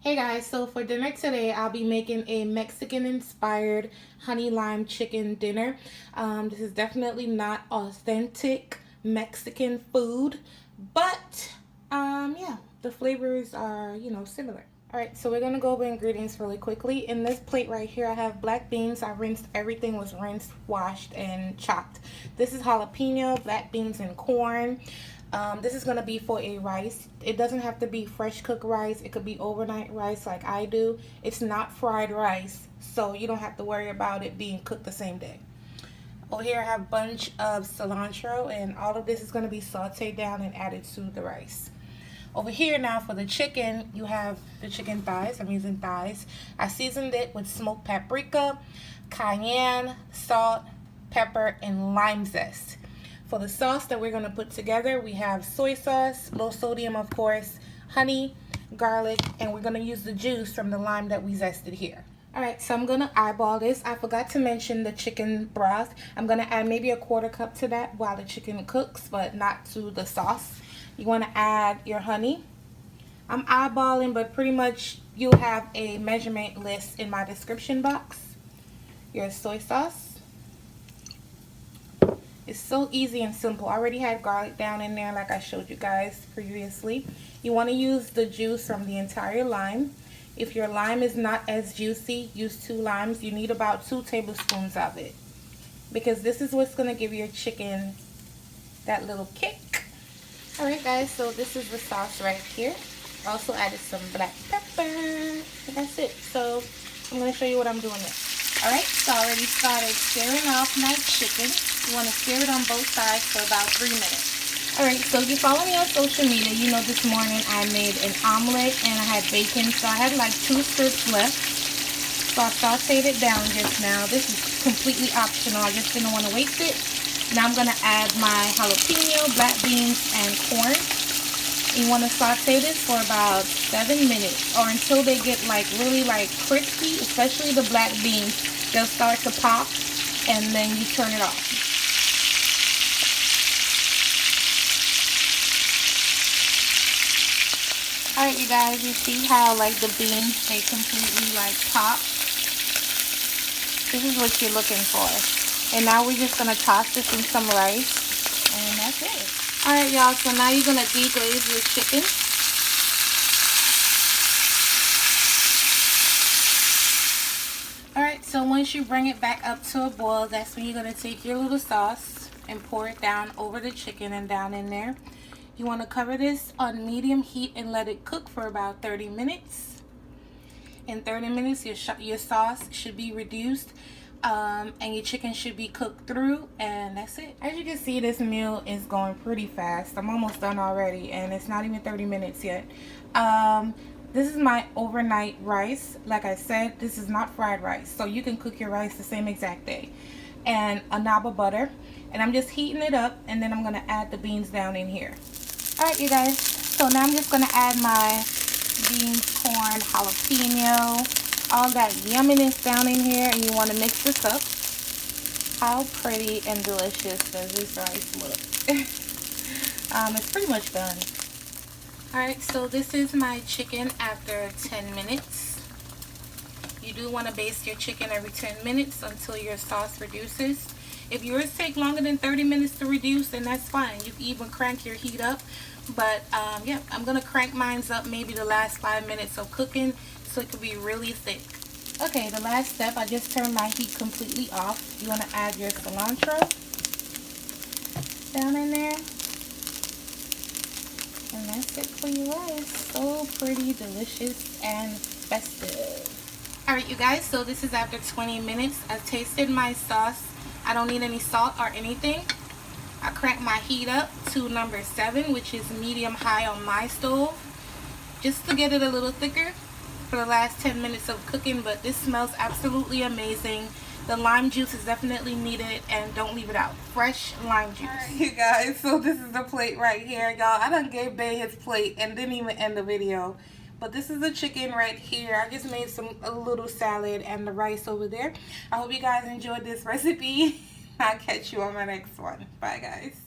Hey guys, so for dinner today, I'll be making a Mexican-inspired honey lime chicken dinner. This is definitely not authentic Mexican food, but yeah, the flavors are, similar. Alright, so we're going to go over ingredients really quickly. In this plate right here, I have black beans. I rinsed, everything was rinsed, washed, and chopped. This is jalapeno, black beans, and corn. This is going to be for a rice. It doesn't have to be fresh cooked rice. It could be overnight rice like I do. It's not fried rice, so you don't have to worry about it being cooked the same day. Over here I have a bunch of cilantro, and all of this is going to be sauteed down and added to the rice. Over here now for the chicken, you have the chicken thighs. I'm using thighs. I seasoned it with smoked paprika, cayenne, salt, pepper, and lime zest. For the sauce that we're going to put together, we have soy sauce, low sodium of course, honey, garlic, and we're going to use the juice from the lime that we zested here. Alright, so I'm going to eyeball this. I forgot to mention the chicken broth. I'm going to add maybe a quarter cup to that while the chicken cooks, but not to the sauce. You want to add your honey. I'm eyeballing, but pretty much you'll have a measurement list in my description box. Your soy sauce. It's so easy and simple. I already had garlic down in there like I showed you guys previously. You want to use the juice from the entire lime. If your lime is not as juicy, use 2 limes. You need about 2 tablespoons of it, because this is what's going to give your chicken that little kick. Alright guys, so this is the sauce right here. Also added some black pepper. And that's it. So I'm going to show you what I'm doing next. Alright, so I already started searing off my chicken. You want to sear it on both sides for about 3 minutes. Alright, so if you follow me on social media, you know this morning I made an omelet and I had bacon. So I had like 2 strips left. So I sauteed it down just now. This is completely optional. I just didn't want to waste it. Now I'm going to add my jalapeno, black beans, and corn. You want to saute this for about 7 minutes or until they get like really like crispy, especially the black beans. They'll start to pop and then you turn it off. Alright you guys, you see how like the beans, they completely like pop? This is what you're looking for. And now we're just going to toss this in some rice. And that's it. Alright y'all, so now you're going to deglaze your chicken. Alright, so once you bring it back up to a boil, that's when you're going to take your little sauce and pour it down over the chicken and down in there. You want to cover this on medium heat and let it cook for about 30 minutes. In 30 minutes, your sauce should be reduced. And your chicken should be cooked through, and that's it. As you can see, this meal is going pretty fast. I'm almost done already, and it's not even 30 minutes yet. This is my overnight rice. Like I said, this is not fried rice, so you can cook your rice the same exact day. And a knob of butter, and I'm just heating it up, and then I'm going to add the beans down in here. Alright you guys, so now I'm just going to add my beans, corn, jalapeno, all that yumminess down in here, and you want to mix this up. How pretty and delicious does this rice look? It's pretty much done. Alright, so this is my chicken after 10 minutes. You do want to baste your chicken every 10 minutes until your sauce reduces. If yours take longer than 30 minutes to reduce, then that's fine. You can even crank your heat up. But yeah, I'm going to crank mine up maybe the last 5 minutes of cooking, so it could be really thick. Okay, the last step, I just turned my heat completely off. You want to add your cilantro down in there. And that's it for your rice. So pretty, delicious, and festive. Alright you guys, so this is after 20 minutes. I've tasted my sauce. I don't need any salt or anything. I cranked my heat up to number 7, which is medium high on my stove, just to get it a little thicker for the last 10 minutes of cooking. But this smells absolutely amazing. The lime juice is definitely needed, and don't leave it out. Fresh lime juice. Alright you guys, so this is the plate right here, y'all. I done gave Bay his plate and didn't even end the video. But this is the chicken right here. I just made a little salad and the rice over there. I hope you guys enjoyed this recipe. I'll catch you on my next one. Bye guys.